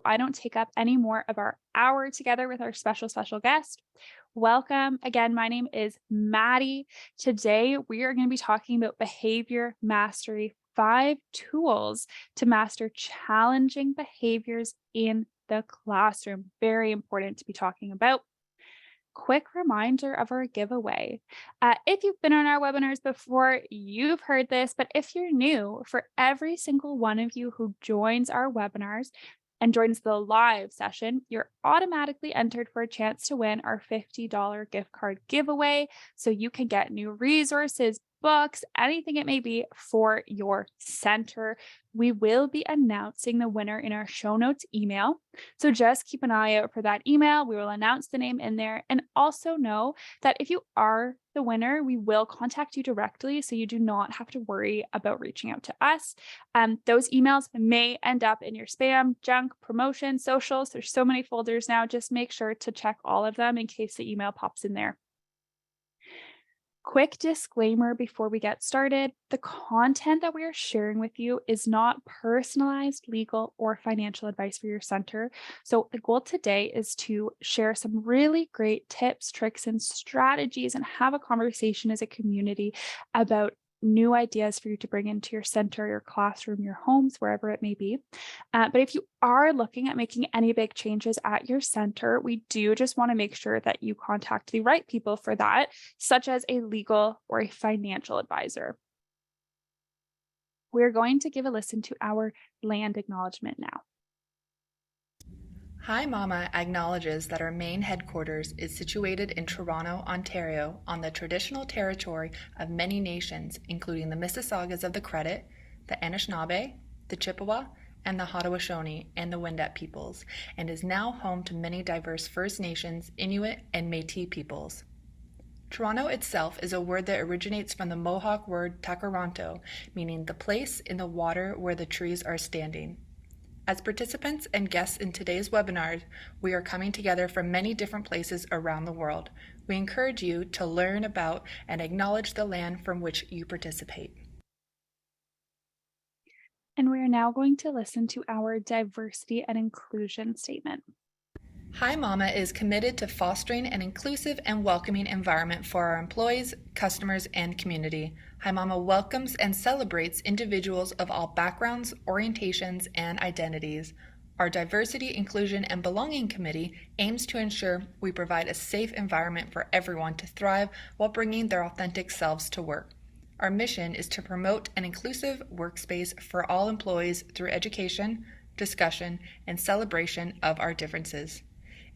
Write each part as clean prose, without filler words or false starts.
I don't take up any more of our hour together with our special guest. Welcome. Again, my name is Maddie. Today, we are going to be talking about behavior mastery, 5 tools to master challenging behaviors in the classroom. Very important to be talking about. Quick reminder of our giveaway. If you've been on our webinars before, you've heard this, but if you're new, for every single one of you who joins our webinars and joins the live session, you're automatically entered for a chance to win our $50 gift card giveaway. So you can get new resources, books, anything it may be for your center. We will be announcing the winner in our show notes email. So just keep an eye out for that email. We will announce the name in there. And also know that if you are the winner, we will contact you directly. So you do not have to worry about reaching out to us. Those emails may end up in your spam, junk, promotion, socials. There's so many folders now. Just make sure to check all of them in case the email pops in there. Quick disclaimer before we get started, the content that we are sharing with you is not personalized legal or financial advice for your center. So the goal today is to share some really great tips, tricks, and strategies and have a conversation as a community about new ideas for you to bring into your center, your classroom, your homes, wherever it may be. But if you are looking at making any big changes at your center, we do just want to make sure that you contact the right people for that, such as a legal or a financial advisor. We're going to give a listen to our land acknowledgement now. Hi Mama acknowledges that our main headquarters is situated in Toronto, Ontario, on the traditional territory of many nations, including the Mississaugas of the Credit, the Anishinaabe, the Chippewa, and the Haudenosaunee and the Wendat peoples, and is now home to many diverse First Nations, Inuit, and Métis peoples. Toronto itself is a word that originates from the Mohawk word takaranto, meaning the place in the water where the trees are standing. As participants and guests in today's webinar, we are coming together from many different places around the world. We encourage you to learn about and acknowledge the land from which you participate. And we are now going to listen to our diversity and inclusion statement. Hi Mama is committed to fostering an inclusive and welcoming environment for our employees, customers, and community. Hi Mama welcomes and celebrates individuals of all backgrounds, orientations, and identities. Our Diversity, Inclusion, and Belonging Committee aims to ensure we provide a safe environment for everyone to thrive while bringing their authentic selves to work. Our mission is to promote an inclusive workspace for all employees through education, discussion, and celebration of our differences.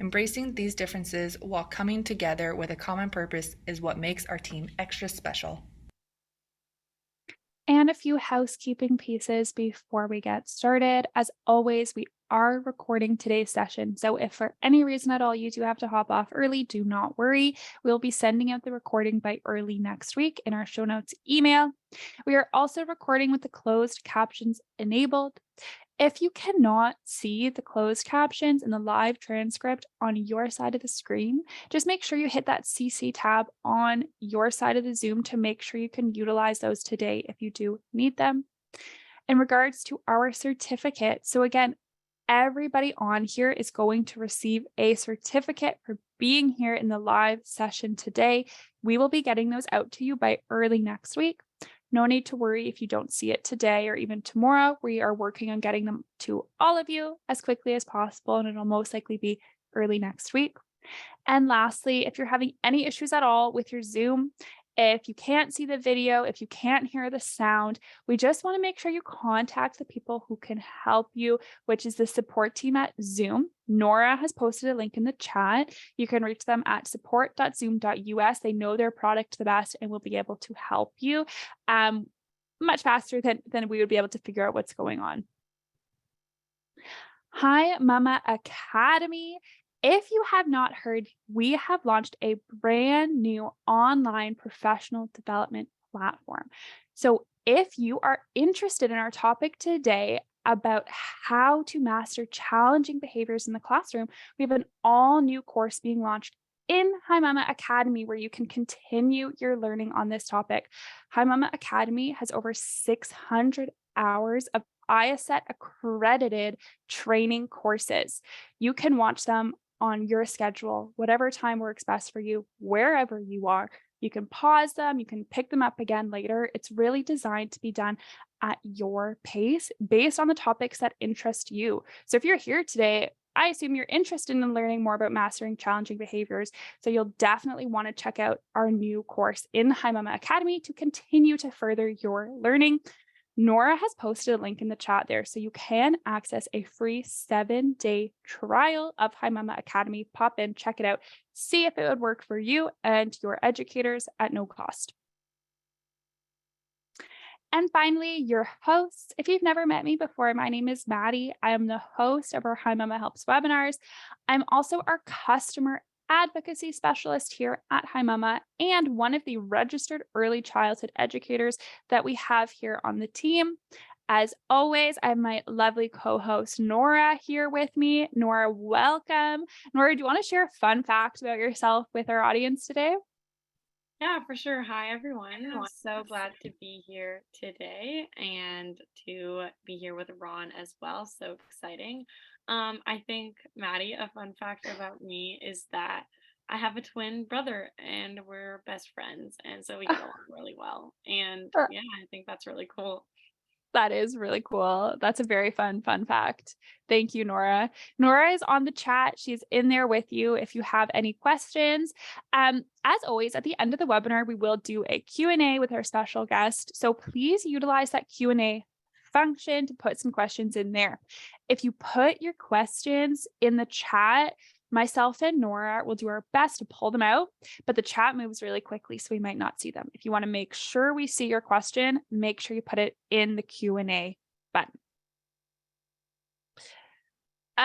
Embracing these differences while coming together with a common purpose is what makes our team extra special. And a few housekeeping pieces before we get started. As always, we are recording today's session. So if for any reason at all you do have to hop off early, do not worry. We'll be sending out the recording by early next week in our show notes email. We are also recording with the closed captions enabled. If you cannot see the closed captions in the live transcript on your side of the screen, just make sure you hit that CC tab on your side of the Zoom to make sure you can utilize those today if you do need them. In regards to our certificate, so again, everybody on here is going to receive a certificate for being here in the live session today. We will be getting those out to you by early next week. No need to worry if you don't see it today or even tomorrow. We are working on getting them to all of you as quickly as possible, and it'll most likely be early next week. And lastly, if you're having any issues at all with your Zoom, if you can't see the video, if you can't hear the sound, we just want to make sure you contact the people who can help you, which is the support team at Zoom. Nora has posted a link in the chat. You can reach them at support.zoom.us. They know their product the best and will be able to help you much faster than we would be able to figure out what's going on. Hi Mama Academy. If you have not heard, we have launched a brand new online professional development platform. So if you are interested in our topic today about how to master challenging behaviors in the classroom, we have an all new course being launched in Hi Mama Academy where you can continue your learning on this topic. Hi Mama Academy has over 600 hours of ISET accredited training courses. You can watch them on your schedule, whatever time works best for you, wherever you are. You can pause them, you can pick them up again later. It's really designed to be done at your pace based on the topics that interest you. So if you're here today, I assume you're interested in learning more about mastering challenging behaviors. So you'll definitely want to check out our new course in Hi Mama Academy to continue to further your learning. Nora has posted a link in the chat there, so you can access a free 7-day trial of Hi Mama Academy. Pop in, check it out, see if it would work for you and your educators at no cost. And finally, your hosts. If you've never met me before, my name is Maddie. I am the host of our Hi Mama Helps webinars. I'm also our customer advocacy specialist here at Hi Mama and one of the registered early childhood educators that we have here on the team. As always, I have my lovely co-host Nora here with me. Nora, welcome. Nora, do you want to share a fun fact about yourself with our audience today? Yeah, for sure. Hi, everyone. I'm so glad to be here today and to be here with Ron as well. So exciting. I think, Maddie, a fun fact about me is that I have a twin brother and we're best friends. And so we get along really well. And yeah, I think that's really cool. That is really cool. That's a very fun fact. Thank you, Nora. Nora is on the chat. She's in there with you if you have any questions. As always, at the end of the webinar, we will do a Q&A with our special guest. So please utilize that Q&A function to put some questions in there. If you put your questions in the chat, myself and Nora will do our best to pull them out, but the chat moves really quickly, so we might not see them. If you want to make sure we see your question, make sure you put it in the Q&A button.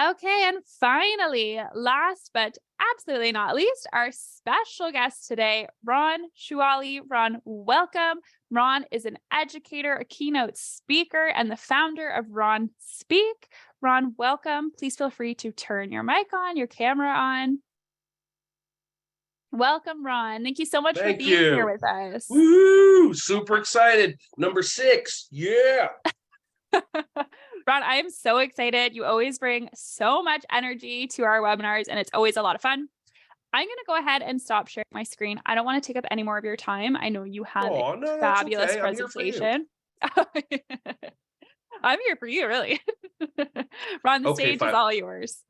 Okay, and finally, last but absolutely not least, our special guest today, Ron Shuali. Ron, welcome. Ron is an educator, a keynote speaker, and the founder of Ron Speak. Ron, welcome. Please feel free to turn your mic on, your camera on. Welcome, Ron. Thank you so much for Thank being here you. with us. Woo! Super excited. Number 6. Yeah. Ron, I am so excited. You always bring so much energy to our webinars, and it's always a lot of fun. I'm going to go ahead and stop sharing my screen. I don't want to take up any more of your time. I know you have a Oh, no, that's fabulous okay. I'm here for you. presentation. I'm here for you, really. Ron, the Okay, stage is fine. all yours.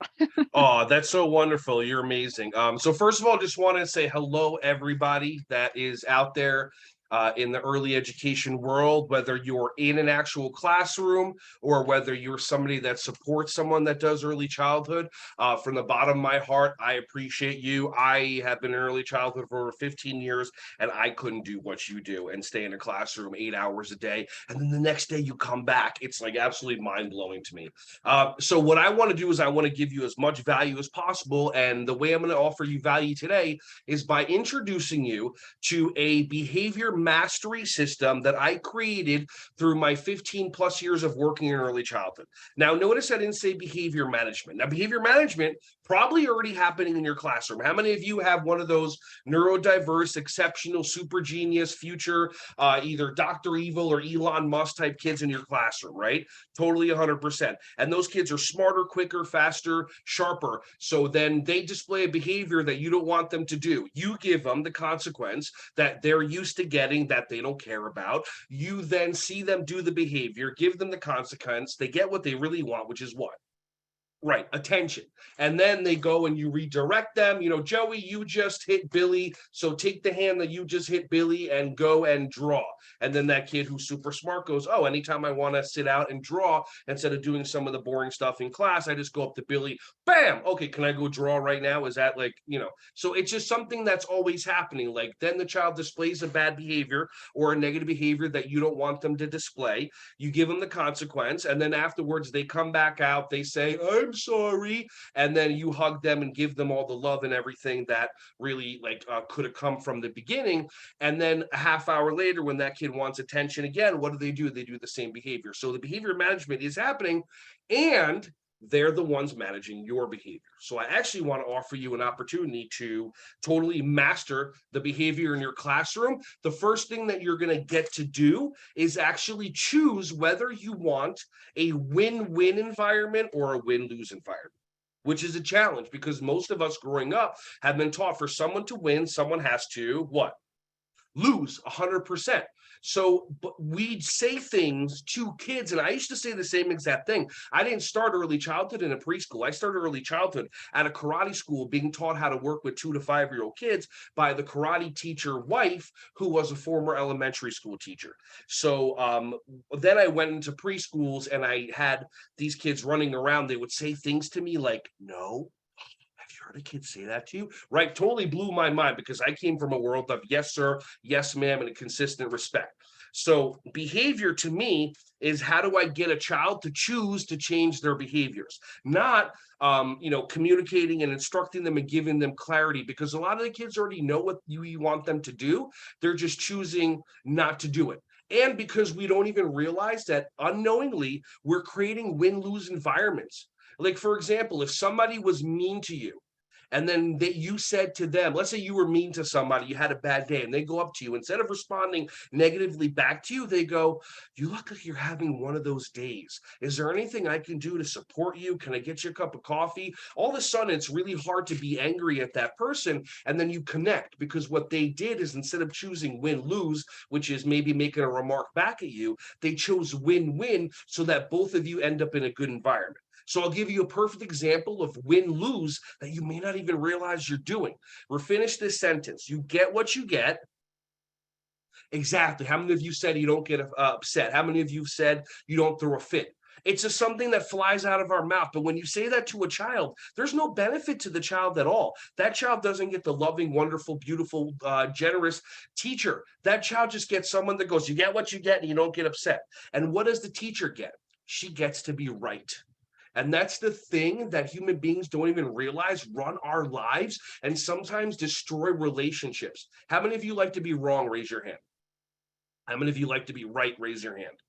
Oh, that's so wonderful. You're amazing. So first of all, just want to say hello, everybody that is out there in the early education world, whether you're in an actual classroom or whether you're somebody that supports someone that does early childhood. From the bottom of my heart, I appreciate you. I have been in early childhood for over 15 years, and I couldn't do what you do and stay in a classroom 8 hours a day. And then the next day you come back. It's like absolutely mind-blowing to me. So what I want to do is I want to give you as much value as possible. And the way I'm going to offer you value today is by introducing you to a behavior mastery system that I created through my 15 plus years of working in early childhood. Now, notice I didn't say behavior management. Now, behavior management probably already happening in your classroom. How many of you have one of those neurodiverse, exceptional, super genius, future, either Dr. Evil or Elon Musk type kids in your classroom, right? Totally 100%. And those kids are smarter, quicker, faster, sharper. So then they display a behavior that you don't want them to do. You give them the consequence that they're used to getting that they don't care about. You then see them do the behavior, give them the consequence. They get what they really want, which is what? Right, attention. And then they go and you redirect them. You know, Joey, you just hit Billy. So take the hand that you just hit Billy and go and draw. And then that kid who's super smart goes, oh, anytime I want to sit out and draw, instead of doing some of the boring stuff in class, I just go up to Billy, bam. Okay, can I go draw right now? Is that like, so it's just something that's always happening. Like then the child displays a bad behavior or a negative behavior that you don't want them to display. You give them the consequence. And then afterwards they come back out, they say, I'm sorry, and then you hug them and give them all the love and everything that really could have come from the beginning. And then a half hour later, when that kid wants attention again, what do? They do the same behavior. So the behavior management is happening, and they're the ones managing your behavior. So I actually want to offer you an opportunity to totally master the behavior in your classroom. The first thing that you're going to get to do is actually choose whether you want a win-win environment or a win-lose environment, which is a challenge because most of us growing up have been taught for someone to win, someone has to what? Lose 100%. So we'd say things to kids, and I used to say the same exact thing. I didn't start early childhood in a preschool. I started early childhood at a karate school being taught how to work with 2 to 5-year-old kids by the karate teacher wife, who was a former elementary school teacher. So then I went into preschools and I had these kids running around. They would say things to me like, no. Have you heard a kid say that to you? Right. Totally blew my mind because I came from a world of yes, sir, yes, ma'am, and a consistent respect. So behavior to me is how do I get a child to choose to change their behaviors, not communicating and instructing them and giving them clarity, because a lot of the kids already know what you want them to do. They're just choosing not to do it. And because we don't even realize that unknowingly, we're creating win-lose environments. Like, for example, if somebody was mean to you and then you said to them, let's say you were mean to somebody, you had a bad day, and they go up to you, instead of responding negatively back to you, they go, you look like you're having one of those days. Is there anything I can do to support you? Can I get you a cup of coffee? All of a sudden, it's really hard to be angry at that person. And then you connect, because what they did is, instead of choosing win-lose, which is maybe making a remark back at you, they chose win-win so that both of you end up in a good environment. So I'll give you a perfect example of win-lose that you may not even realize you're doing. We'll finish this sentence. You get what you get. Exactly. How many of you said you don't get upset? How many of you said you don't throw a fit? It's just something that flies out of our mouth. But when you say that to a child, there's no benefit to the child at all. That child doesn't get the loving, wonderful, beautiful, generous teacher. That child just gets someone that goes, you get what you get and you don't get upset. And what does the teacher get? She gets to be right. And that's the thing that human beings don't even realize run our lives and sometimes destroy relationships. How many of you like to be wrong? Raise your hand. How many of you like to be right? Raise your hand.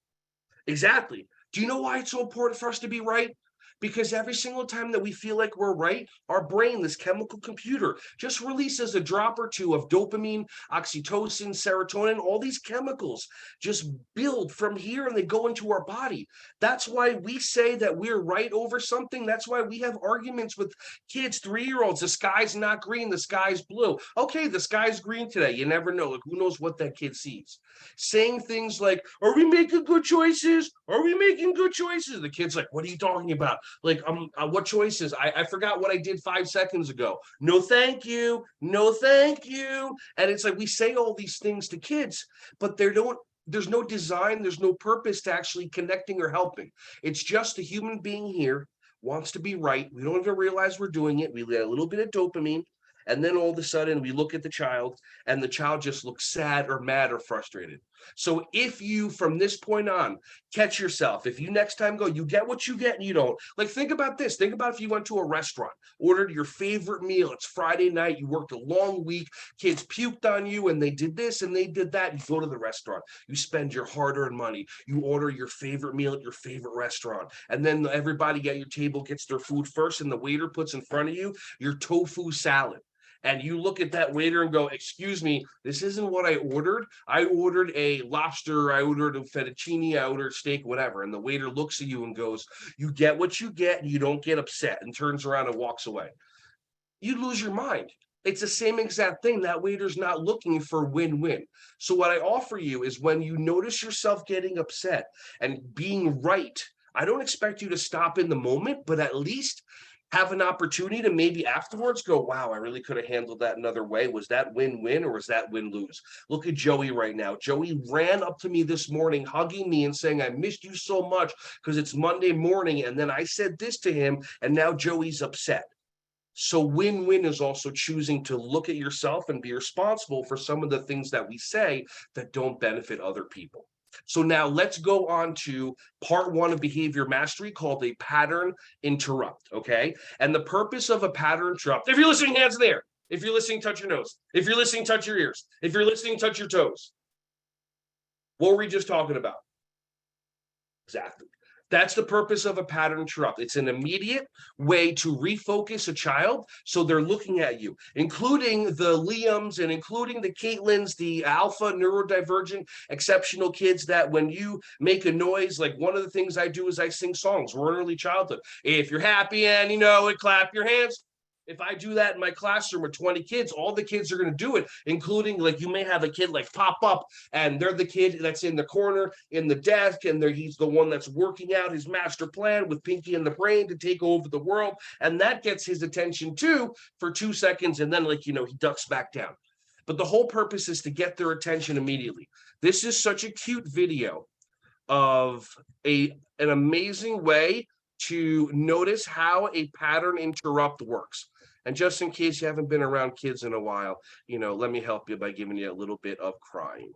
Exactly. Do you know why it's so important for us to be right? Because every single time that we feel like we're right, our brain, this chemical computer, just releases a drop or two of dopamine, oxytocin, serotonin, all these chemicals just build from here and they go into our body. That's why we say that we're right over something. That's why we have arguments with kids, 3-year-olds. The sky's not green, the sky's blue. Okay, the sky's green today. You never know. Like, who knows what that kid sees? Saying things like, are we making good choices? Are we making good choices? The kid's like, what are you talking about? Like, what choices? I forgot what I did 5 seconds ago. No, thank you. No, thank you. And it's like we say all these things to kids, but there's no design, there's no purpose to actually connecting or helping. It's just a human being here wants to be right. We don't even realize we're doing it. We get a little bit of dopamine. And then all of a sudden we look at the child and the child just looks sad or mad or frustrated. So if you, from this point on, catch yourself, if you next time go, you get what you get and you don't. Like, think about this. Think about if you went to a restaurant, ordered your favorite meal. It's Friday night. You worked a long week. Kids puked on you and they did this and they did that. You go to the restaurant. You spend your hard-earned money. You order your favorite meal at your favorite restaurant. And then everybody at your table gets their food first and the waiter puts in front of you your tofu salad. And you look at that waiter and go, excuse me, this isn't what I ordered. I ordered a lobster, I ordered a fettuccine, I ordered steak, whatever. And the waiter looks at you and goes, you get what you get and you don't get upset, and turns around and walks away. You lose your mind. It's the same exact thing. That waiter's not looking for win-win. So what I offer you is, when you notice yourself getting upset and being right, I don't expect you to stop in the moment, but at least have an opportunity to maybe afterwards go, wow, I really could have handled that another way. Was that win-win or was that win-lose? Look at Joey right now. Joey ran up to me this morning, hugging me and saying, I missed you so much because it's Monday morning. And then I said this to him, and now Joey's upset. So win-win is also choosing to look at yourself and be responsible for some of the things that we say that don't benefit other people. So now let's go on to part 1 of behavior mastery, called a pattern interrupt, okay? And the purpose of a pattern interrupt, if you're listening, hands in the air. If you're listening, touch your nose. If you're listening, touch your ears. If you're listening, touch your toes. What were we just talking about? Exactly. That's the purpose of a pattern interrupt. It's an immediate way to refocus a child so they're looking at you, including the Liams and including the Caitlins, the alpha neurodivergent exceptional kids, that when you make a noise, like one of the things I do is I sing songs. We're in early childhood. If you're happy and you know it, clap your hands. If I do that in my classroom with 20 kids, all the kids are going to do it, including, like, you may have a kid like pop up and they're the kid that's in the corner in the desk, and he's the one that's working out his master plan with Pinky in the brain to take over the world. And that gets his attention too for 2 seconds. And then, like, he ducks back down. But the whole purpose is to get their attention immediately. This is such a cute video of an amazing way to notice how a pattern interrupt works. And just in case you haven't been around kids in a while, let me help you by giving you a little bit of crying.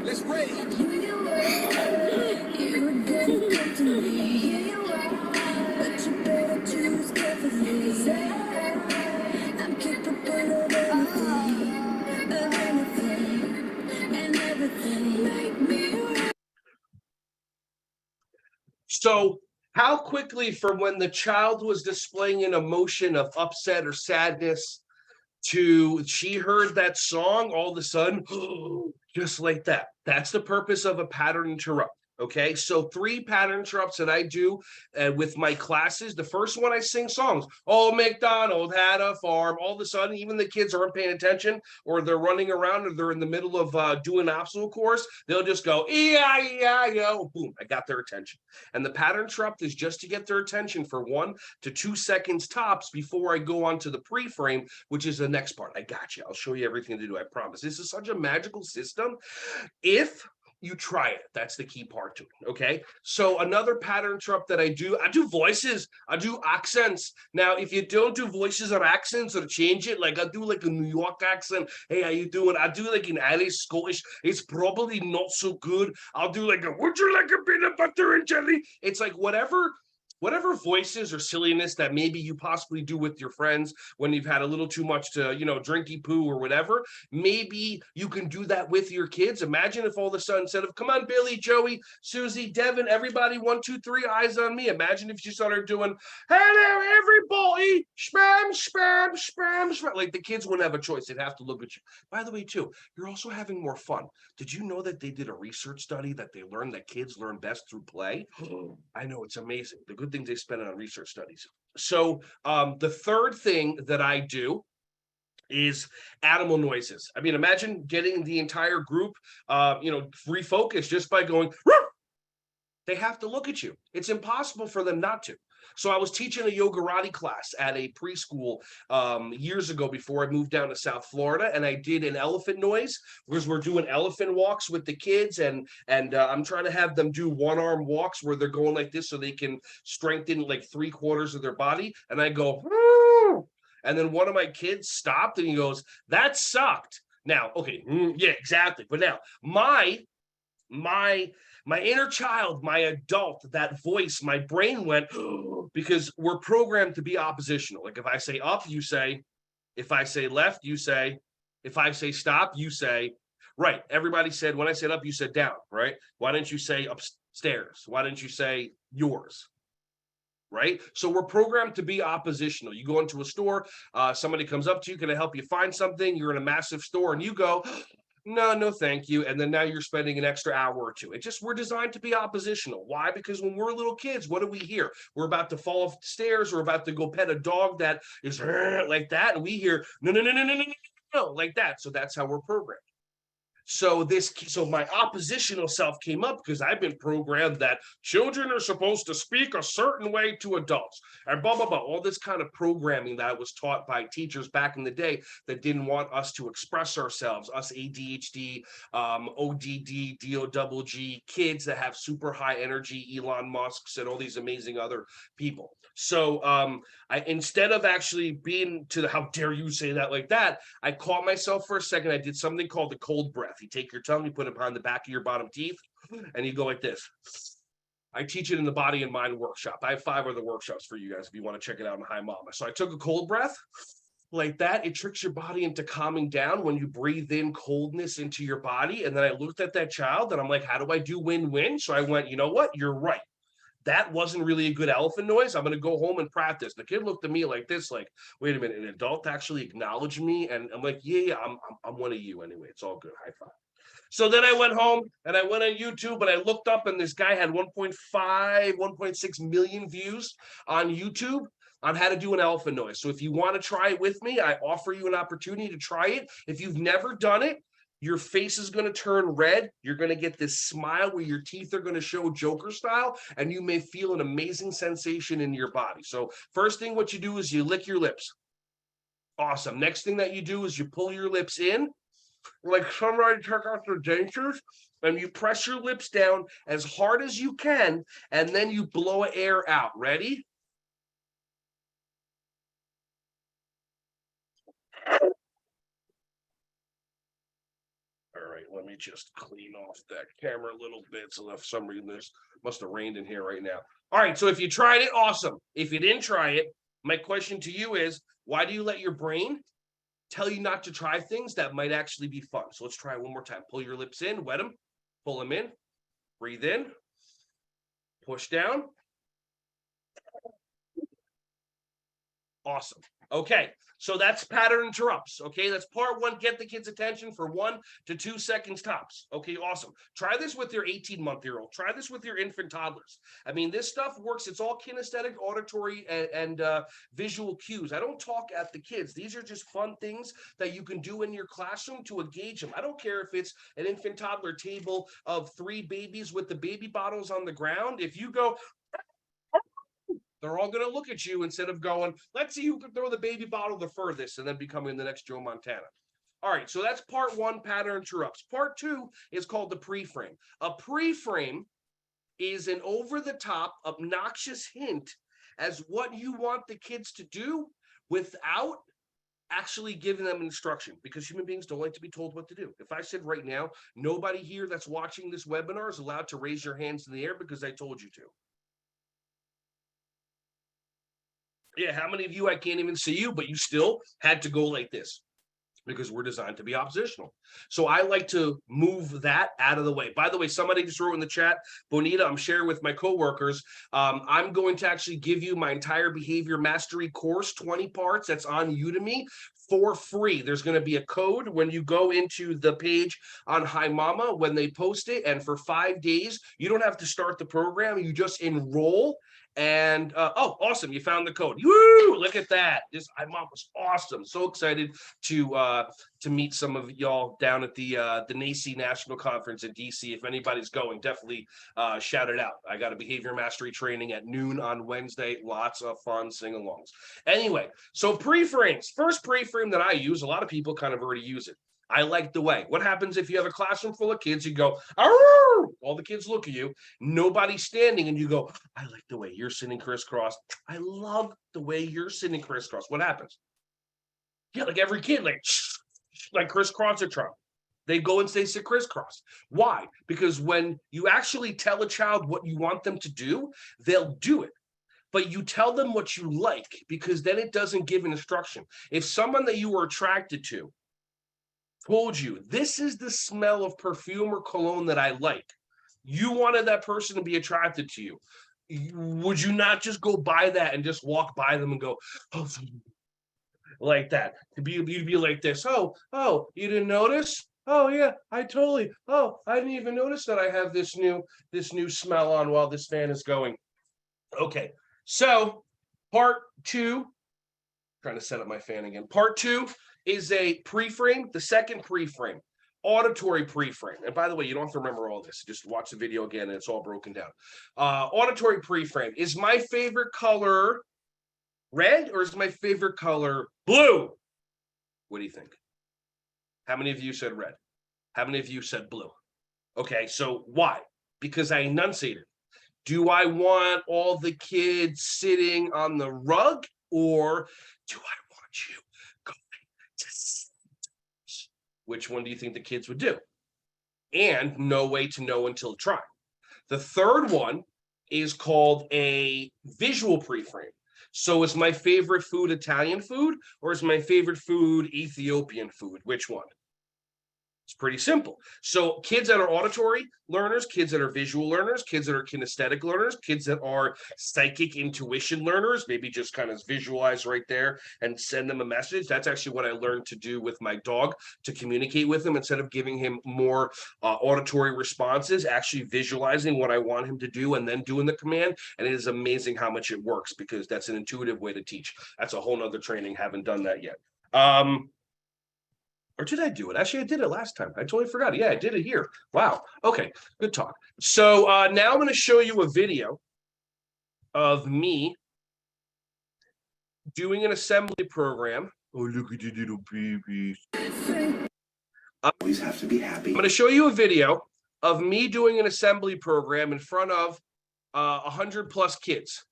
Let's rage. So how quickly from when the child was displaying an emotion of upset or sadness to she heard that song, all of a sudden, just like that. That's the purpose of a pattern interrupt. Okay, so 3 pattern interrupts that I do with my classes. The first one, I sing songs. Old MacDonald had a farm. All of a sudden, even the kids aren't paying attention, or they're running around, or they're in the middle of doing an obstacle course. They'll just go E-I-E-I-O. Boom! I got their attention. And the pattern interrupt is just to get their attention for 1 to 2 seconds tops before I go on to the pre-frame, which is the next part. I got you. I'll show you everything to do. I promise. This is such a magical system. If you try it. That's the key part to it. Okay. So another pattern interrupt that I do voices, I do accents. Now, if you don't do voices or accents or change it, like I do like a New York accent. Hey, how you doing? I do like an Irish Scottish. It's probably not so good. I'll do like a would you like a peanut butter and jelly? It's like whatever voices or silliness that maybe you possibly do with your friends when you've had a little too much to, drinky poo or whatever, maybe you can do that with your kids. Imagine if all of a sudden, instead of come on, Billy, Joey, Susie, Devin, everybody, 1, 2, 3, eyes on me. Imagine if you started doing, hello, everybody, spam, spam, spam, spam. Like the kids wouldn't have a choice. They'd have to look at you. By the way, too, you're also having more fun. Did you know that they did a research study that they learned that kids learn best through play? I know, it's amazing. The good things they spend on research studies. So the third thing that I do is animal noises. I mean, imagine getting the entire group, refocused just by going, "Ruff!" They have to look at you. It's impossible for them not to. So I was teaching a yogarati class at a preschool years ago before I moved down to South Florida, and I did an elephant noise because we're doing elephant walks with the kids, and I'm trying to have them do one-arm walks where they're going like this so they can strengthen like 3/4 of their body. And I go, "Woo!" And then one of my kids stopped and he goes, "That sucked." Now, okay, yeah, exactly. But now my my inner child, my adult, that voice, my brain went because we're programmed to be oppositional. Like if I say up, you say, if I say left, you say, if I say stop, you say, right. Everybody said when I said up, you said down, right? Why didn't you say upstairs? Why didn't you say yours? Right? So we're programmed to be oppositional. You go into a store, somebody comes up to you, can I help you find something? You're in a massive store and you go, no, thank you. And then now you're spending an extra hour or two. We're designed to be oppositional. Why? Because when we're little kids, what do we hear? We're about to fall off the stairs. We're about to go pet a dog that is like that. And we hear, no, no, no, no, no, no, no, like that. So that's how we're programmed. So my oppositional self came up because I've been programmed that children are supposed to speak a certain way to adults and blah, blah, blah. All this kind of programming that I was taught by teachers back in the day that didn't want us to express ourselves, us ADHD, ODD, DOGG, kids that have super high energy, Elon Musk's and all these amazing other people. So I, instead of actually being to the, how dare you say that like that, I caught myself for a second. I did something called the cold breath. You take your tongue, you put it behind the back of your bottom teeth, and you go like this. I teach it in the Body and Mind workshop. I have 5 other workshops for you guys if you want to check it out in High Mama. So I took a cold breath like that. It tricks your body into calming down when you breathe in coldness into your body. And then I looked at that child and I'm like, how do I do win-win? So I went, you know what? You're right. That wasn't really a good elephant noise. I'm going to go home and practice. The kid looked at me like this, like, wait a minute, an adult actually acknowledged me. And I'm like, yeah, I'm one of you anyway. It's all good. High five. So then I went home and I went on YouTube and I looked up and this guy had 1.5, 1.6 million views on YouTube on how to do an elephant noise. So if you want to try it with me, I offer you an opportunity to try it. If you've never done it, your face is going to turn red. You're going to get this smile where your teeth are going to show Joker style, and you may feel an amazing sensation in your body. So first thing what you do is you lick your lips. Awesome. Next thing that you do is you pull your lips in, like somebody took out their dentures, and you press your lips down as hard as you can, and then you blow air out. Ready? All right, let me just clean off that camera a little bit. So for some reason, this must have rained in here right now. All right, so if you tried it, awesome. If you didn't try it, my question to you is, why do you let your brain tell you not to try things that might actually be fun? So let's try it one more time. Pull your lips in, wet them, pull them in, breathe in, push down. Awesome. Okay, so that's pattern interrupts. Okay, that's part one. Get the kids' attention for 1 to 2 seconds tops. Okay, awesome. Try this with your 18-month-year-old. Try this with your infant toddlers. I mean, this stuff works. It's all kinesthetic, auditory, and visual cues. I don't talk at the kids. These are just fun things that you can do in your classroom to engage them. I don't care if it's an infant toddler table of 3 babies with the baby bottles on the ground. If you go, they're all going to look at you instead of going, let's see who can throw the baby bottle the furthest and then becoming the next Joe Montana. All right, so that's part one, pattern interrupts. Part two is called the pre-frame. A pre-frame is an over-the-top, obnoxious hint as what you want the kids to do without actually giving them instruction, because human beings don't like to be told what to do. If I said right now, nobody here that's watching this webinar is allowed to raise your hands in the air because I told you to. Yeah, how many of you, I can't even see you, but you still had to go like this because we're designed to be oppositional. So I like to move that out of the way. By the way, somebody just wrote in the chat, Bonita, I'm sharing with my coworkers. I'm going to actually give you my entire behavior mastery course, 20 parts, that's on Udemy for free. There's going to be a code when you go into the page on Hi Mama when they post it. And for 5 days, you don't have to start the program. You just enroll. And oh, awesome! You found the code. Woo! Look at that. This mom was awesome. So excited to meet some of y'all down at the NACI National Conference in DC. If anybody's going, definitely shout it out. I got a behavior mastery training at noon on Wednesday. Lots of fun sing-alongs. Anyway, so pre-frames. First pre-frame that I use. A lot of people kind of already use it. I like the way. What happens if you have a classroom full of kids? You go, arr! All the kids look at you, nobody's standing, and you go, I like the way you're sitting crisscross. I love the way you're sitting crisscross. What happens? Yeah, like every kid, like crisscross-a-tron. They go and say sit crisscross. Why? Because when you actually tell a child what you want them to do, they'll do it. But you tell them what you like, because then it doesn't give an instruction. If someone that you were attracted to told you, this is the smell of perfume or cologne that I like, you wanted that person to be attracted to you, would you not just go buy that and just walk by them and go, oh, like that? You'd be like this, oh, you didn't notice? Oh yeah, I didn't even notice that I have this new smell on while this fan is going. Okay, so part two, trying to set up my fan again. Part two is a pre-frame, the second pre-frame, auditory pre-frame. And by the way, you don't have to remember all this. Just watch the video again and it's all broken down. Auditory pre-frame. Is my favorite color red or is my favorite color blue? What do you think? How many of you said red? How many of you said blue? Okay, so why? Because I enunciated. Do I want all the kids sitting on the rug, or do I want you going to sit? Which one do you think the kids would do? And no way to know until trying. The third one is called a visual pre-frame. So is my favorite food Italian food, or is my favorite food Ethiopian food? Which one? It's pretty simple. So kids that are auditory learners, kids that are visual learners, kids that are kinesthetic learners, kids that are psychic intuition learners, maybe just kind of visualize right there and send them a message. That's actually what I learned to do with my dog, to communicate with him instead of giving him more auditory responses, actually visualizing what I want him to do and then doing the command. And it is amazing how much it works, because that's an intuitive way to teach. That's a whole nother training. Haven't done that yet. Or did I do it? Actually, I did it last time. I totally forgot. Yeah, I did it here. Wow. Okay, good talk. So now I'm going to show you a video of me doing an assembly program. Oh, look at the little babies. Always have to be happy. I'm going to show you a video of me doing an assembly program in front of 100 plus kids.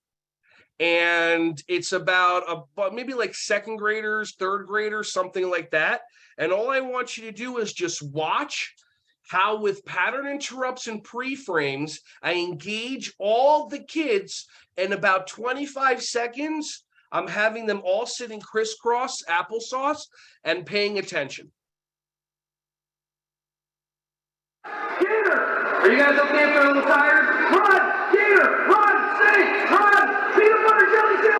And it's about maybe like second graders, third graders, something like that. And all I want you to do is just watch how, with pattern interrupts and pre-frames, I engage all the kids. In about 25 seconds, I'm having them all sitting crisscross applesauce and paying attention. Gator! Are you guys okay if they're a little tired? Run! Gator! Run! Sing! Run! Peanut butter jelly sandwich!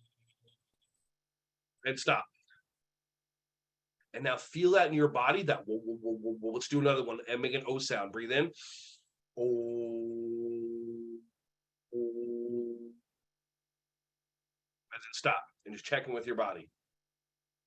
and stop. And now feel that in your body. That whoa, whoa, whoa, whoa, whoa. Let's do another one and make an O sound. Breathe in. Oh. And then stop and just check in with your body.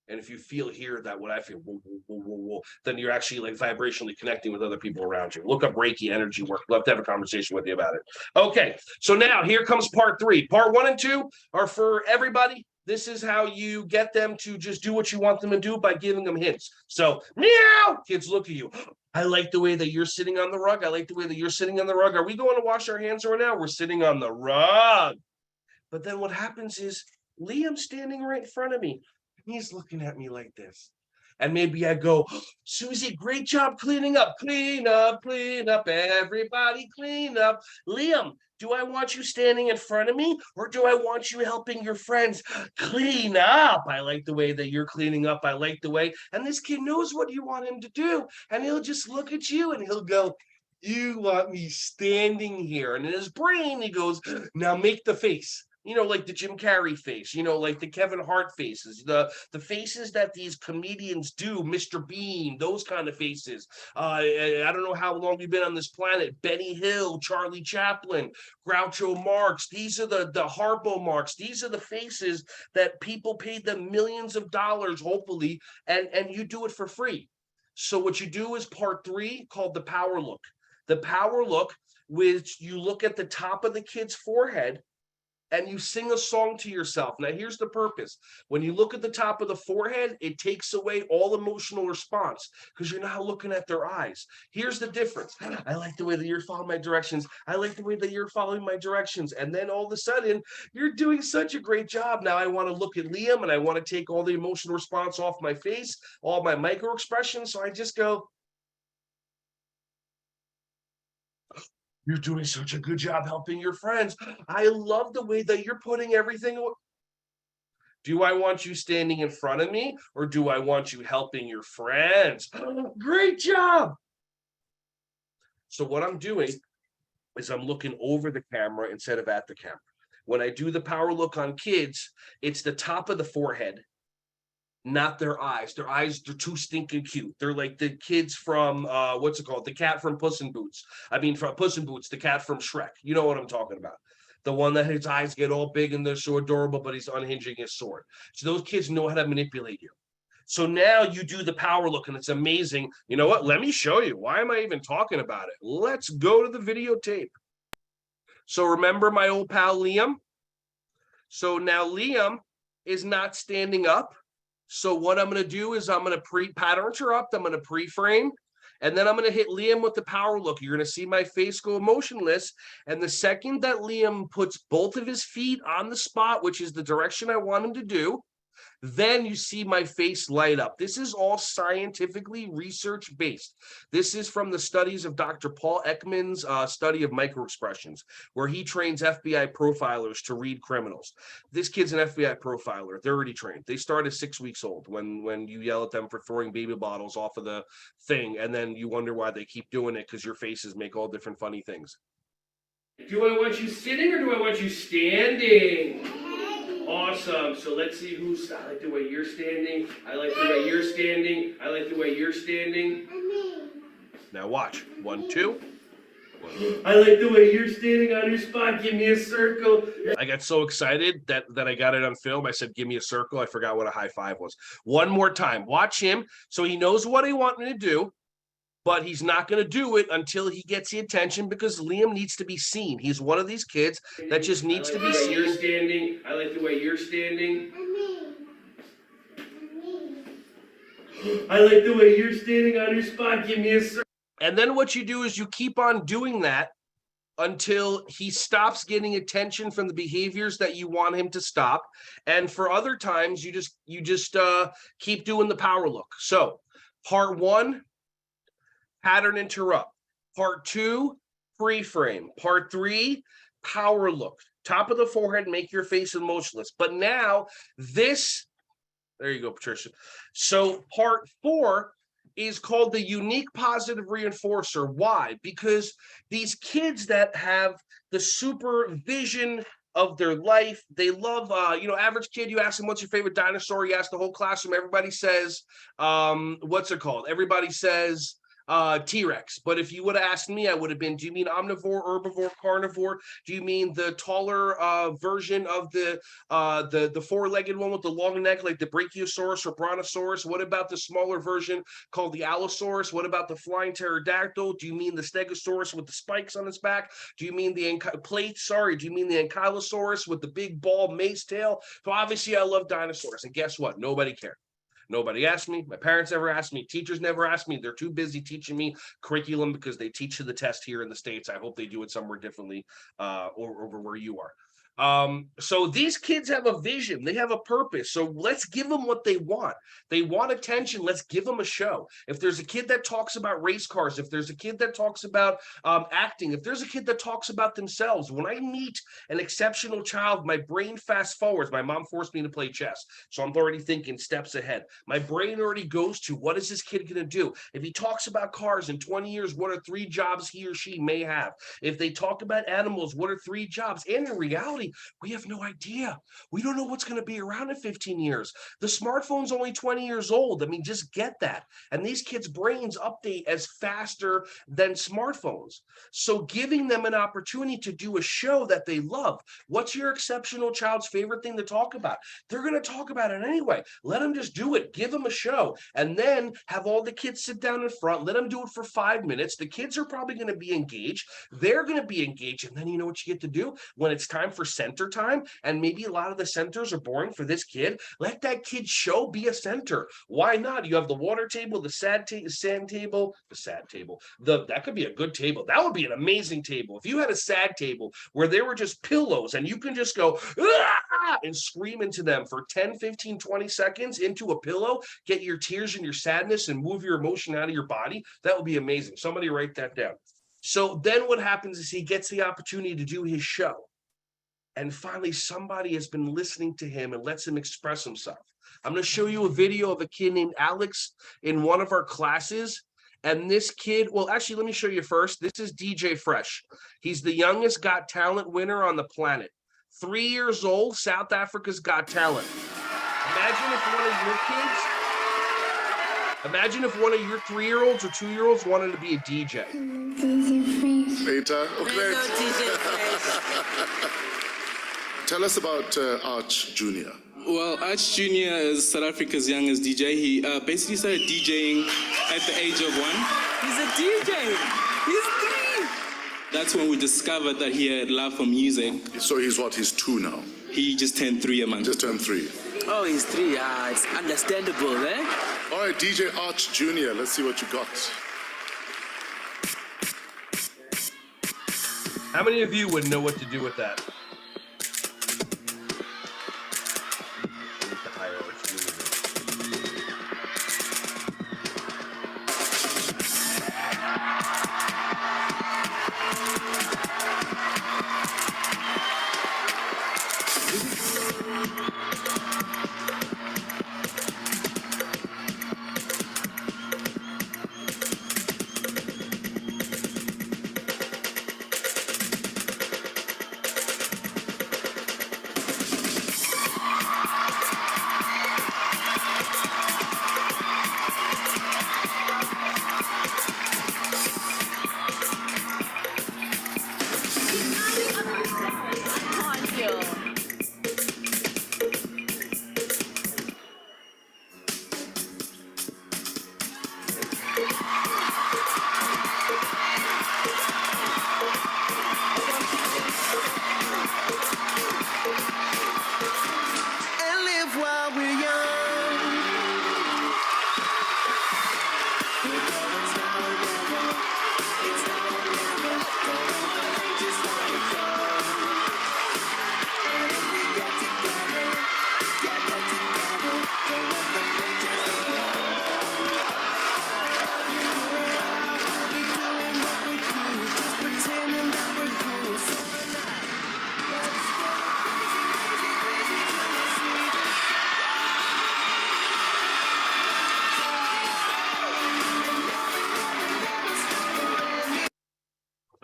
And if you feel here that what I feel, whoa, whoa, whoa, whoa, whoa, then you're actually like vibrationally connecting with other people around you. Look up Reiki energy work. Love to have a conversation with you about it. Okay, so now here comes part 3. Part 1 and 2 are for everybody. This is how you get them to just do what you want them to do by giving them hints. So, meow, kids look at you. I like the way that you're sitting on the rug. I like the way that you're sitting on the rug. Are we going to wash our hands right now? We're sitting on the rug. But then what happens is Liam's standing right in front of me. He's looking at me like this. And maybe I go, Susie, great job cleaning up. Clean up, everybody clean up. Liam, do I want you standing in front of me or do I want you helping your friends clean up? I like the way that you're cleaning up. I like the way. And this kid knows what you want him to do. And he'll just look at you and he'll go, you want me standing here. And in his brain, he goes, now make the face. You know, like the Jim Carrey face, you know, like the Kevin Hart faces, the faces that these comedians do, Mr. Bean, those kind of faces. I don't know how long you've been on this planet. Benny Hill, Charlie Chaplin, Groucho Marx. These are the Harpo Marx. These are the faces that people paid them millions of dollars, hopefully, and you do it for free. So what you do is part 3 called the power look. The power look, which you look at the top of the kid's forehead, and you sing a song to yourself. Now, here's the purpose. When you look at the top of the forehead, it takes away all emotional response because you're not looking at their eyes. Here's the difference. I like the way that you're following my directions. I like the way that you're following my directions. And then all of a sudden, you're doing such a great job. Now I want to look at Liam and I want to take all the emotional response off my face, all my micro expressions. So I just go, you're doing such a good job helping your friends. I love the way that you're putting everything. Do I want you standing in front of me or do I want you helping your friends? Great job. So what I'm doing is I'm looking over the camera instead of at the camera. When I do the power look on kids, it's the top of the forehead, not their eyes. Their eyes, they're too stinking cute. They're like the kids from what's it called? The cat from Puss in Boots. I mean, from Puss in Boots, the cat from Shrek. You know what I'm talking about. The one that his eyes get all big and they're so adorable, but he's unhinging his sword. So those kids know how to manipulate you. So now you do the power look and it's amazing. You know what? Let me show you. Why am I even talking about it? Let's go to the videotape. So remember my old pal Liam? So now Liam is not standing up. So what I'm going to do is I'm going to pre-pattern interrupt. I'm going to pre-frame. And then I'm going to hit Liam with the power look. You're going to see my face go motionless. And the second that Liam puts both of his feet on the spot, which is the direction I want him to do, then you see my face light up. This is all scientifically research-based. This is from the studies of Dr. Paul Ekman's study of microexpressions, where he trains FBI profilers to read criminals. This kid's an FBI profiler. They're already trained. They start at 6 weeks old when you yell at them for throwing baby bottles off of the thing, and then you wonder why they keep doing it because your faces make all different funny things. Do I want you sitting or do I want you standing? Awesome. So let's see who's. I like the way you're standing. I like the way you're standing. I like the way you're standing. Now watch. 1, 2. I like the way you're standing on your spot. Give me a circle. I got so excited that I got it on film. I said, give me a circle. I forgot what a high five was. One more time. Watch him. So he knows what he wants me to do. But he's not going to do it until he gets the attention because Liam needs to be seen. He's one of these kids that just needs to be seen. You're standing. I like the way you're standing. I like the way you're standing on your spot. Give me a circle. And then what you do is you keep on doing that until he stops getting attention from the behaviors that you want him to stop. And for other times, you just keep doing the power look. So part 1. Pattern interrupt. Part 2, pre-frame. Part 3, power look. Top of the forehead, make your face emotionless. But now this, there you go, Patricia. So part 4 is called the unique positive reinforcer. Why? Because these kids that have the supervision of their life. They love, average kid, you ask them, what's your favorite dinosaur? You ask the whole classroom, everybody says, what's it called? Everybody says T-Rex. But if you would have asked me, I would have been, do you mean omnivore, herbivore, carnivore? Do you mean the taller version of the four-legged one with the long neck, like the Brachiosaurus or Brontosaurus? What about the smaller version called the Allosaurus? What about the flying pterodactyl? Do you mean the Stegosaurus with the spikes on its back? Do you mean the do you mean the Ankylosaurus with the big ball mace tail? So obviously I love dinosaurs. And guess what? Nobody cared. Nobody asked me. My parents never asked me. Teachers never asked me. They're too busy teaching me curriculum because they teach to the test here in the States. I hope they do it somewhere differently over where you are. So these kids have a vision. They have a purpose. So let's give them what they want. They want attention. Let's give them a show. If there's a kid that talks about race cars, if there's a kid that talks about acting, if there's a kid that talks about themselves, when I meet an exceptional child, my brain fast forwards. My mom forced me to play chess, so I'm already thinking steps ahead. My brain already goes to, what is this kid going to do? If he talks about cars in 20 years, what are 3 jobs he or she may have? If they talk about animals, what are 3 jobs? And in reality, we have no idea. We don't know what's going to be around in 15 years. The smartphone's only 20 years old. I mean, just get that. And these kids' brains update as faster than smartphones. So giving them an opportunity to do a show that they love. What's your exceptional child's favorite thing to talk about? They're going to talk about it anyway. Let them just do it. Give them a show. And then have all the kids sit down in front. Let them do it for 5 minutes. The kids are probably going to be engaged. They're going to be engaged. And then you know what you get to do? When it's time for center time, and maybe a lot of the centers are boring for this kid, let that kid show be a center. Why not? You have the water table, the sand table, that could be a good table. That would be an amazing table. If you had a SAG table where there were just pillows and you can just go and scream into them for 10, 15, 20 seconds into a pillow, get your tears and your sadness and move your emotion out of your body, that would be amazing. Somebody write that down. So then what happens is he gets the opportunity to do his show. And finally, somebody has been listening to him and lets him express himself. I'm going to show you a video of a kid named Alex in one of our classes. And this kid, well, actually, let me show you first. This is DJ Fresh. He's the youngest Got Talent winner on the planet. 3 years old, South Africa's Got Talent. Imagine if one of your 3-year-olds or 2-year-olds wanted to be a DJ. Later. Okay. Tell us about Arch Jr. Well, Arch Jr. is South Africa's youngest DJ. He basically started DJing at the age of 1. He's a DJ. He's 3. That's when we discovered that he had love for music. So he's what? He's 2 now? He just turned 3 a month. Just turned 3. Oh, he's 3. It's understandable, eh? All right, DJ Arch Jr., let's see what you got. How many of you would know what to do with that?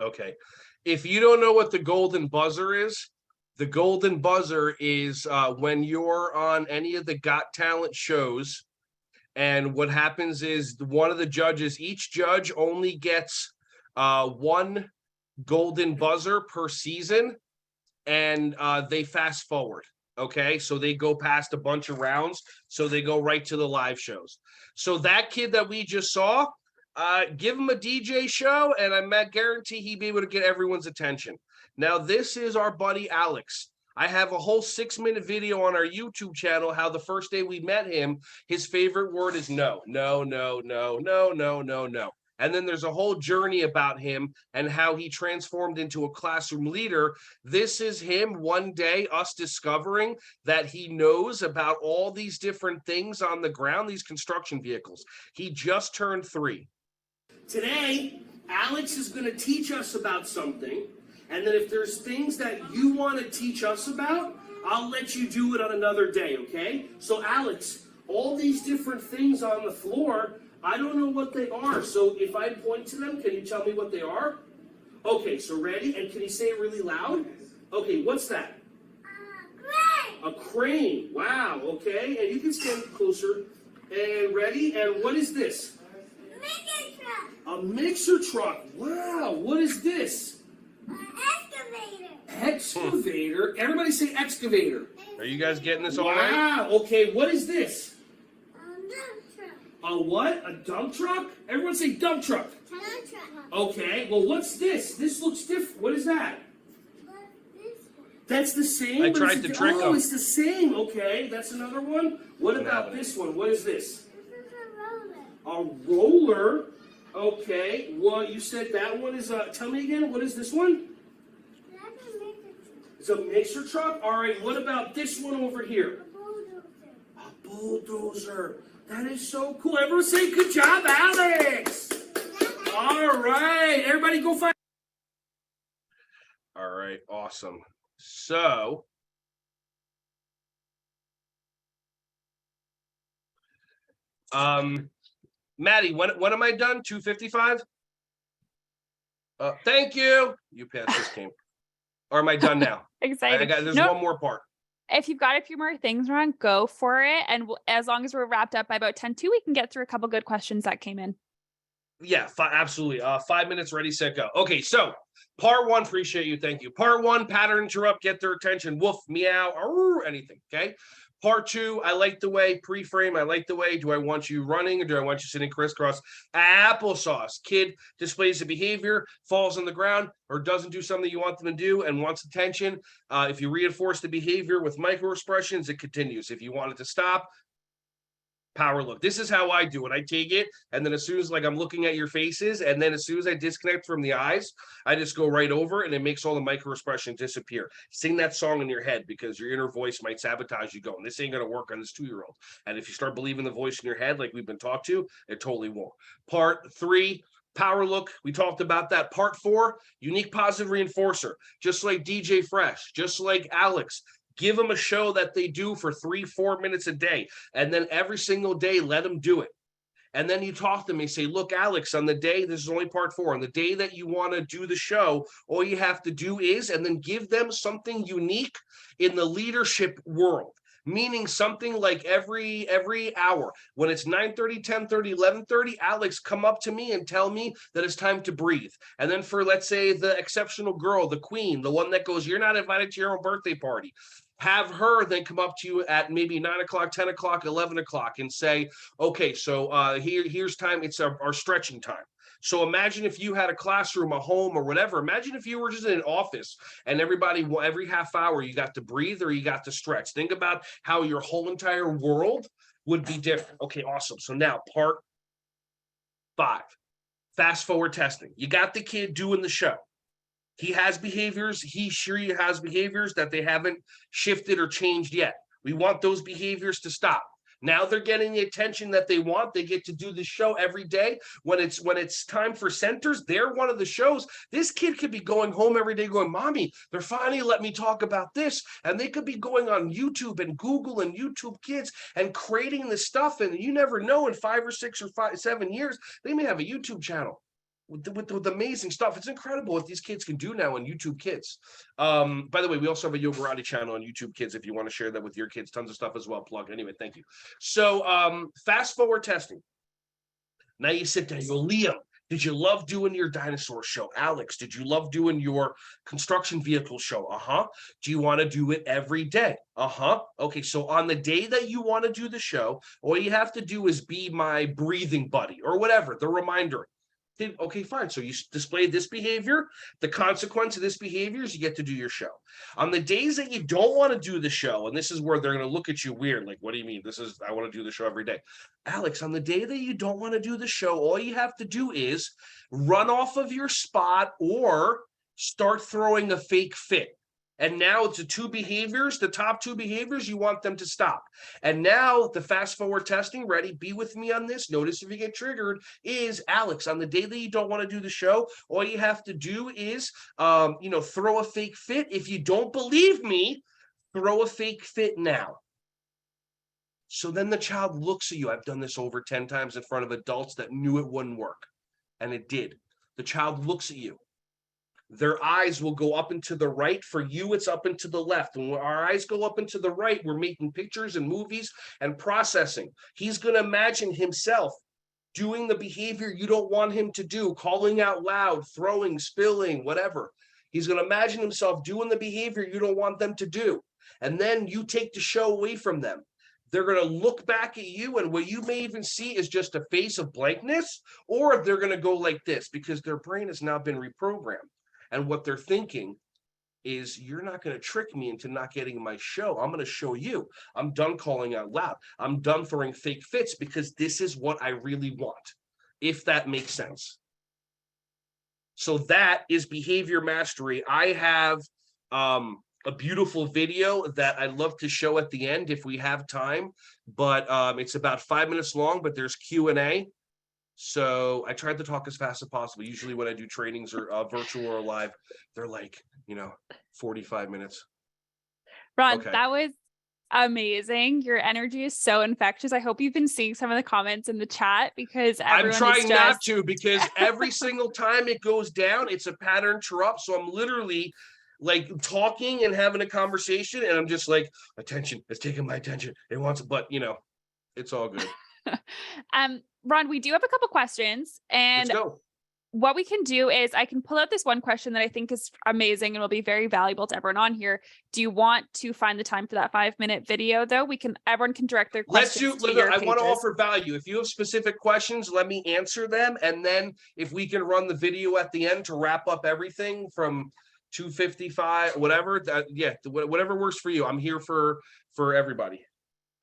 Okay. If you don't know what the golden buzzer is, The golden buzzer is when you're on any of the Got Talent shows, and what happens is one of the judges, each judge only gets one golden buzzer per season, and they fast forward. Okay, so they go past a bunch of rounds, so they go right to the live shows. So that kid that we just saw, give him a DJ show, and I guarantee he'd be able to get everyone's attention. Now, this is our buddy Alex. I have a whole 6-minute video on our YouTube channel how the first day we met him, his favorite word is no, no, no, no, no, no, no, no. And then there's a whole journey about him and how he transformed into a classroom leader. This is him one day, us discovering that he knows about all these different things on the ground, these construction vehicles. He just turned 3. Today, Alex is going to teach us about something, and then if there's things that you want to teach us about, I'll let you do it on another day, okay? So Alex, all these different things on the floor, I don't know what they are, so if I point to them, can you tell me what they are? Okay, so ready? And can you say it really loud? Okay, what's that? Crane. A crane. Wow, okay. And you can stand closer. And ready? And what is this? Mixer truck. A mixer truck. Wow, what is this? Excavator. Excavator. Everybody say excavator. Are you guys getting this all right? Wow, okay, what is this? Dump truck. A what? A dump truck? Everyone say dump truck. Dump truck. Okay, well, what's this? This looks different. What is that? What's this one? That's the same? I but tried is it to trick Oh, him. it's the same. Okay, that's another one. What about this one? What is this? This is a roller. A roller. Okay, well, you said that one is tell me again, what is this one? That's a mixer truck. It's a mixer truck? All right, what about this one over here? A bulldozer. A bulldozer. That is so cool. Everyone say good job, Alex. All right, everybody go find. All right, awesome. So, Maddie, when am I done? 2:55? Thank you. You passed this game. Or am I done now? Excited. There's No, one more part. if you've got a few more things, Ron, go for it. And as long as we're wrapped up by about 10:02, we can get through a couple good questions that came in. Yeah, absolutely. 5 minutes, ready, set, go. Okay, so part 1, appreciate you, thank you. Part 1, pattern interrupt, get their attention, woof, meow, or anything, okay? Part 2, I like the way, pre-frame, I like the way, do I want you running or do I want you sitting crisscross? Applesauce, kid displays a behavior, falls on the ground, or doesn't do something you want them to do and wants attention. If you reinforce the behavior with micro expressions, it continues. If you want it to stop, power look. This is how I do it. I take it, and then as soon as I'm looking at your faces, and then as soon as I disconnect from the eyes, I just go right over, and it makes all the micro expressions disappear. Sing that song in your head because your inner voice might sabotage you going, this ain't gonna work on this 2-year-old. And if you start believing the voice in your head like we've been taught to, it totally won't. Part 3, power look, we talked about that. Part 4, unique positive reinforcer, just like DJ Fresh, just like Alex. Give them a show that they do for 3-4 minutes a day. And then every single day, let them do it. And then you talk to them and say, look, Alex, on the day, this is only part 4, on the day that you want to do the show, all you have to do is, and then give them something unique in the leadership world. Meaning something like every hour, when it's 9:30, 10:30, 11:30, Alex, come up to me and tell me that it's time to breathe. And then for, let's say, the exceptional girl, the queen, the one that goes, you're not invited to your own birthday party. Have her then come up to you at maybe 9 o'clock, 10 o'clock, 11 o'clock and say, okay, so here's time. It's our stretching time. So imagine if you had a classroom, a home, or whatever. Imagine if you were just in an office and everybody, every half hour, you got to breathe or you got to stretch. Think about how your whole entire world would be different. Okay, awesome. So now part 5, fast forward testing. You got the kid doing the show. He has behaviors. She has behaviors that they haven't shifted or changed yet. We want those behaviors to stop. Now they're getting the attention that they want. They get to do the show every day. When it's time for centers, they're one of the shows. This kid could be going home every day going, Mommy, they're finally let me talk about this. And they could be going on YouTube and Google and YouTube Kids and creating this stuff. And you never know, in 5 or 6 or 7 years, they may have a YouTube channel. with amazing stuff. It's incredible what these kids can do now on YouTube Kids. By the way, we also have a Yogarati channel on YouTube Kids if you want to share that with your kids. Tons of stuff as well. Plug. Anyway, thank you. So fast forward testing. Now you sit down, you go, Liam, did you love doing your dinosaur show? Alex, did you love doing your construction vehicle show? Uh-huh. Do you want to do it every day? Uh-huh. Okay, so on the day that you want to do the show, all you have to do is be my breathing buddy or whatever, the reminder. Okay, fine. So you display this behavior. The consequence of this behavior is you get to do your show. On the days that you don't want to do the show, and this is where they're going to look at you weird, like, what do you mean? I want to do the show every day. Alex, on the day that you don't want to do the show, all you have to do is run off of your spot or start throwing a fake fit. And now it's the top two behaviors, you want them to stop. And now the fast forward testing, ready, be with me on this. Notice if you get triggered is, Alex, on the day that you don't want to do the show, all you have to do is, throw a fake fit. If you don't believe me, throw a fake fit now. So then the child looks at you. I've done this over 10 times in front of adults that knew it wouldn't work. And it did. The child looks at you. Their eyes will go up and to the right. For you, it's up and to the left. When our eyes go up and to the right, we're making pictures and movies and processing. He's going to imagine himself doing the behavior you don't want him to do, calling out loud, throwing, spilling, whatever. He's going to imagine himself doing the behavior you don't want them to do. And then you take the show away from them. They're going to look back at you, and what you may even see is just a face of blankness, or they're going to go like this because their brain has now been reprogrammed. And what they're thinking is, you're not going to trick me into not getting my show. I'm going to show you. I'm done calling out loud. I'm done throwing fake fits because this is what I really want, if that makes sense. So that is behavior mastery. I have a beautiful video that I'd love to show at the end if we have time, but it's about 5 minutes long, but there's Q&A. So I tried to talk as fast as possible. Usually when I do trainings or virtual or live, they're like, 45 minutes. Ron, Okay. that was amazing. Your energy is so infectious. I hope you've been seeing some of the comments in the chat because everyone I'm trying is not to, because every single time it goes down, it's a pattern interrupt. So I'm literally like talking and having a conversation, and I'm just like, attention, it's taking my attention. It wants, but it's all good. Ron, we do have a couple questions, and Let's go. what we can do is I can pull out this one question that I think is amazing and will be very valuable to everyone on here. Do you want to find the time for that 5-minute video though? Everyone can direct their questions. I want to offer value. If you have specific questions, let me answer them. And then if we can run the video at the end to wrap up everything from 2:55, whatever, whatever works for you. I'm here for everybody.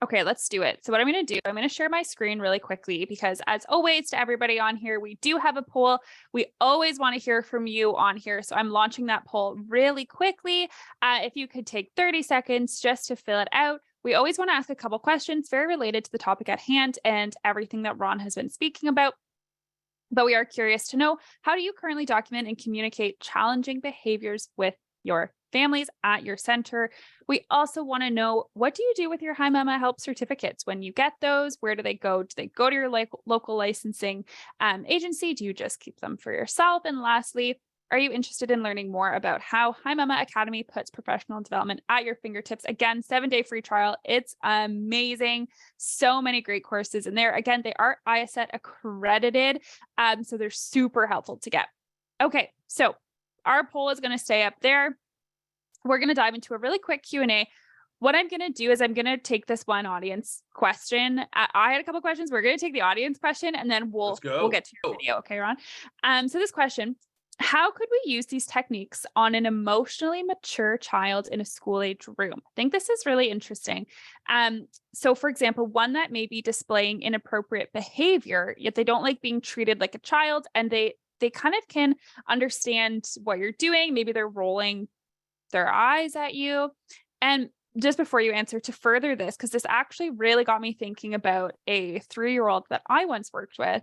Okay, let's do it. So what I'm going to do, I'm going to share my screen really quickly because as always to everybody on here, we do have a poll. We always want to hear from you on here. So I'm launching that poll really quickly. If you could take 30 seconds just to fill it out. We always want to ask a couple questions very related to the topic at hand and everything that Ron has been speaking about. But we are curious to know, how do you currently document and communicate challenging behaviors with your families at your center? We also want to know, what do you do with your Hi Mama Help certificates when you get those? Where do they go? Do they go to your local licensing agency? Do you just keep them for yourself? And lastly, are you interested in learning more about how Hi Mama Academy puts professional development at your fingertips? Again, 7-day free trial. It's amazing. So many great courses in there. Again, they are ISET accredited, so they're super helpful to get. Okay, so our poll is going to stay up there. We're going to dive into a really quick Q&A. What I'm going to do is I'm going to take this one audience question. I had a couple questions. We're going to take the audience question and then we'll get to your video. Okay, Ron? So this question, how could we use these techniques on an emotionally mature child in a school age room? I think this is really interesting. So for example, one that may be displaying inappropriate behavior, yet they don't like being treated like a child, and they kind of can understand what you're doing. Maybe they're rolling their eyes at you. And just before you answer, to further this, because this actually really got me thinking about a 3-year-old that I once worked with.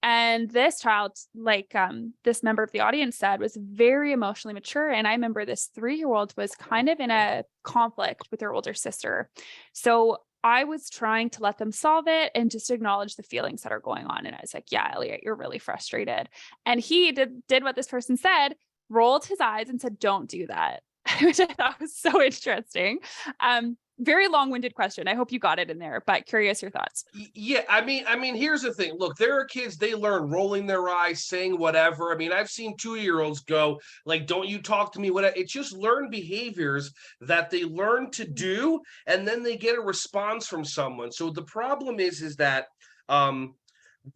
And this child, like this member of the audience said, was very emotionally mature. And I remember this 3-year-old was kind of in a conflict with her older sister. So I was trying to let them solve it and just acknowledge the feelings that are going on. And I was like, yeah, Elliot, you're really frustrated. And he did what this person said, rolled his eyes and said, don't do that, which I thought was so interesting. Very long-winded question. I hope you got it in there, but curious your thoughts. Yeah, I mean, here's the thing. Look, there are kids, they learn rolling their eyes, saying whatever. I mean, I've seen 2-year-olds go like, don't you talk to me, whatever. It's just learned behaviors that they learn to do, and then they get a response from someone. So the problem is that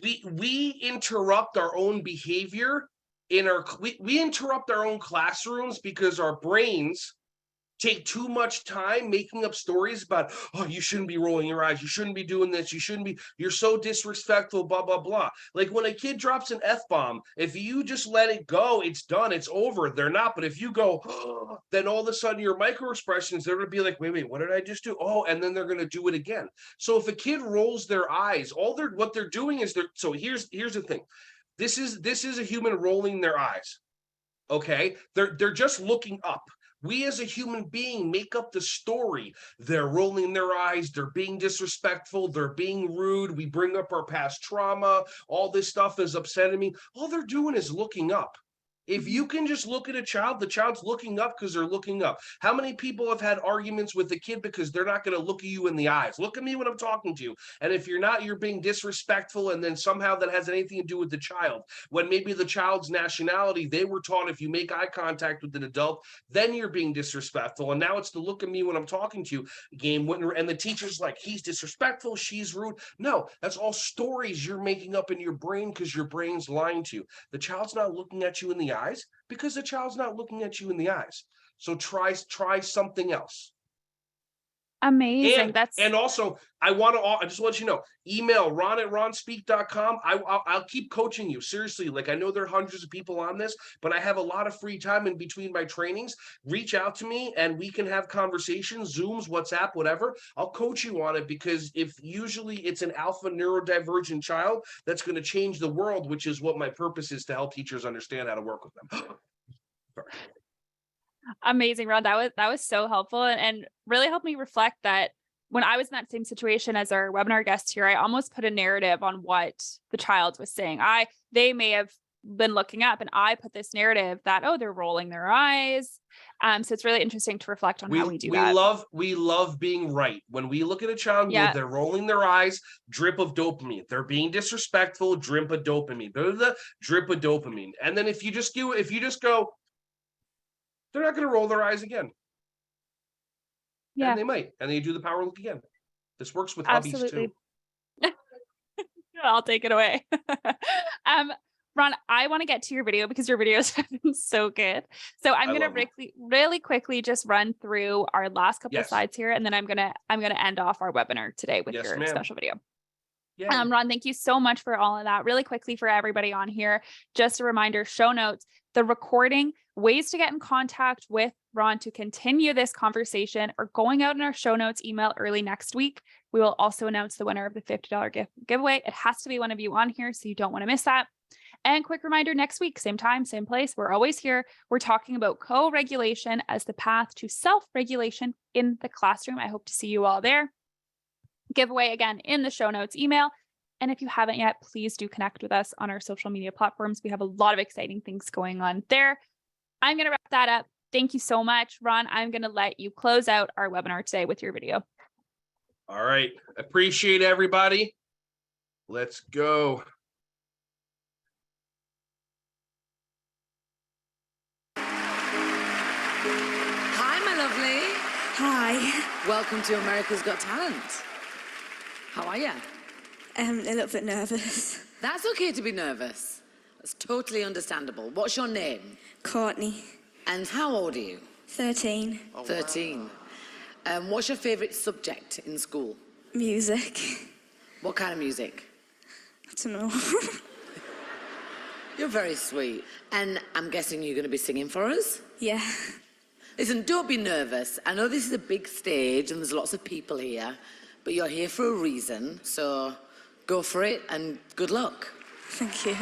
we interrupt our own behavior we interrupt our own classrooms because our brains take too much time making up stories about, oh, you shouldn't be rolling your eyes, you shouldn't be doing this, you shouldn't be, you're so disrespectful, blah, blah, blah. Like when a kid drops an F-bomb, if you just let it go, it's done, it's over. They're not. But if you go, oh, then all of a sudden your micro expressions, they're going to be like, wait, what did I just do? Oh, and then they're going to do it again. So if a kid rolls their eyes, what they're doing is so here's the thing. This is a human rolling their eyes. Okay, they're just looking up. We as a human being make up the story. They're rolling their eyes, they're being disrespectful, they're being rude, we bring up our past trauma, all this stuff is upsetting me. All they're doing is looking up. If you can just look at a child, the child's looking up because they're looking up. How many people have had arguments with a kid because they're not going to look at you in the eyes? Look at me when I'm talking to you. And if you're not, you're being disrespectful, and then somehow that has anything to do with the child. When maybe the child's nationality, they were taught if you make eye contact with an adult, then you're being disrespectful. And now it's the look at me when I'm talking to you game. And the teacher's like, he's disrespectful, she's rude. No, that's all stories you're making up in your brain because your brain's lying to you. The child's not looking at you in the eyes because the child's not looking at you in the eyes. So try something else. Amazing. And also, I just want you to know, email ron@ronspeak.com. I'll keep coaching you. Seriously, like I know there are hundreds of people on this, but I have a lot of free time in between my trainings. Reach out to me and we can have conversations, Zooms, WhatsApp, whatever. I'll coach you on it because usually it's an alpha neurodivergent child that's going to change the world, which is what my purpose is, to help teachers understand how to work with them. Sorry. Amazing, Ron. That was so helpful and really helped me reflect that when I was in that same situation as our webinar guest here, I almost put a narrative on what the child was saying. They may have been looking up and I put this narrative that, oh, they're rolling their eyes. So it's really interesting to reflect on how we do that. We love being right. When we look at a child, they're rolling their eyes, drip of dopamine. They're being disrespectful, drip of dopamine. They're the drip of dopamine. And then if you just go, they're not going to roll their eyes again. Yeah. And they might. And then you do the power look again. This works with hubbies too. I'll take it away. Ron, I want to get to your video because your videos have been so good. So I'm going to really quickly just run through our last couple of slides here, and then I'm going to end off our webinar today with your special video. Yeah. Ron, thank you so much for all of that. Really quickly for everybody on here, just a reminder, show notes, the recording, ways to get in contact with Ron to continue this conversation are going out in our show notes email early next week. We will also announce the winner of the $50 giveaway. It has to be one of you on here, so you don't want to miss that. And quick reminder, next week, same time, same place. We're always here. We're talking about co-regulation as the path to self-regulation in the classroom. I hope to see you all there. Giveaway again in the show notes email. And if you haven't yet, please do connect with us on our social media platforms. We have a lot of exciting things going on there. I'm going to wrap that up. Thank you so much, Ron. I'm going to let you close out our webinar today with your video. All right. Appreciate everybody. Let's go. Hi, my lovely. Hi. Welcome to America's Got Talent. How are you? A little bit nervous. That's okay to be nervous. That's totally understandable. What's your name? Courtney. And how old are you? 13. 13. What's your favourite subject in school? Music. What kind of music? I don't know. You're very sweet. And I'm guessing you're going to be singing for us? Yeah. Listen, don't be nervous. I know this is a big stage and there's lots of people here, but you're here for a reason, so go for it and good luck. Thank you.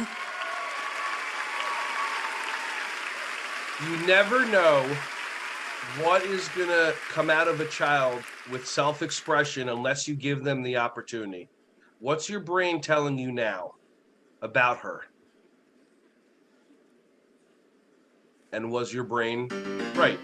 You never know what is going to come out of a child with self-expression unless you give them the opportunity. What's your brain telling you now about her? And was your brain right?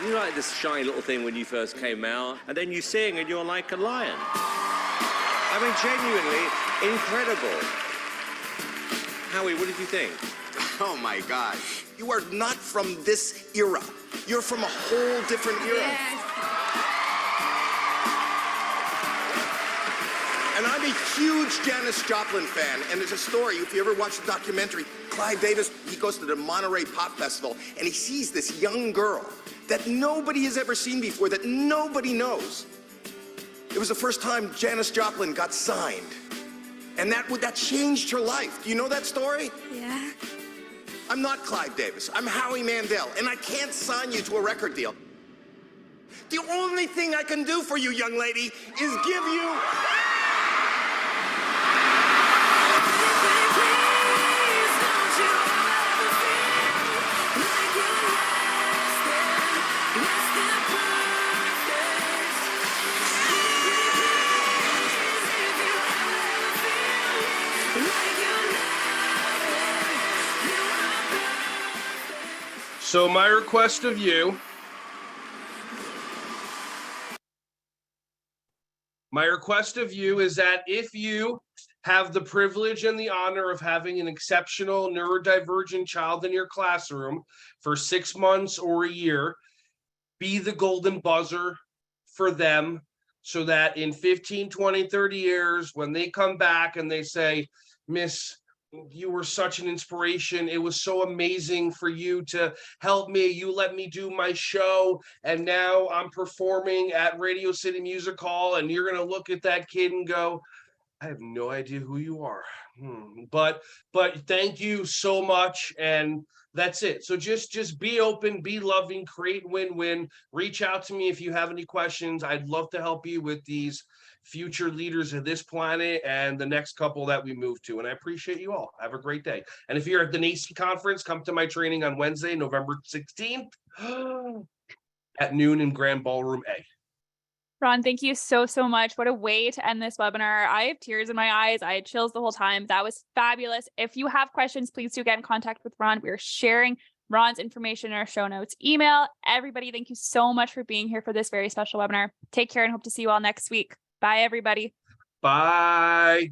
You like this shy little thing when you first came out, and then you sing and you're like a lion. I mean, genuinely incredible. Howie, what did you think? Oh my God. You are not from this era. You're from a whole different era. Yes. And I'm a huge Janis Joplin fan, and there's a story, if you ever watch the documentary, Clive Davis, he goes to the Monterey Pop Festival, and he sees this young girl that nobody has ever seen before, that nobody knows. It was the first time Janis Joplin got signed, and that changed her life. Do you know that story? Yeah. I'm not Clive Davis, I'm Howie Mandel, and I can't sign you to a record deal. The only thing I can do for you, young lady, is give you... So my request of you, is that if you have the privilege and the honor of having an exceptional neurodivergent child in your classroom for 6 months or a year, be the golden buzzer for them so that in 15, 20, 30 years, when they come back and they say, Miss, you were such an inspiration. It was so amazing for you to help me. You let me do my show. And now I'm performing at Radio City Music Hall. And you're going to look at that kid and go, I have no idea who you are. But thank you so much. And that's it. So just be open, be loving, create win-win. Reach out to me if you have any questions. I'd love to help you with these future leaders of this planet and the next couple that we move to. And I appreciate you all. Have a great day. And if you're at the NACE conference, come to my training on Wednesday, November 16th at noon in Grand Ballroom A. Ron, thank you so much. What a way to end this webinar. I have tears in my eyes. I had chills the whole time. That was fabulous. If you have questions, please do get in contact with Ron. We're sharing Ron's information in our show notes. Email. Everybody, thank you so much for being here for this very special webinar. Take care and hope to see you all next week. Bye, everybody. Bye.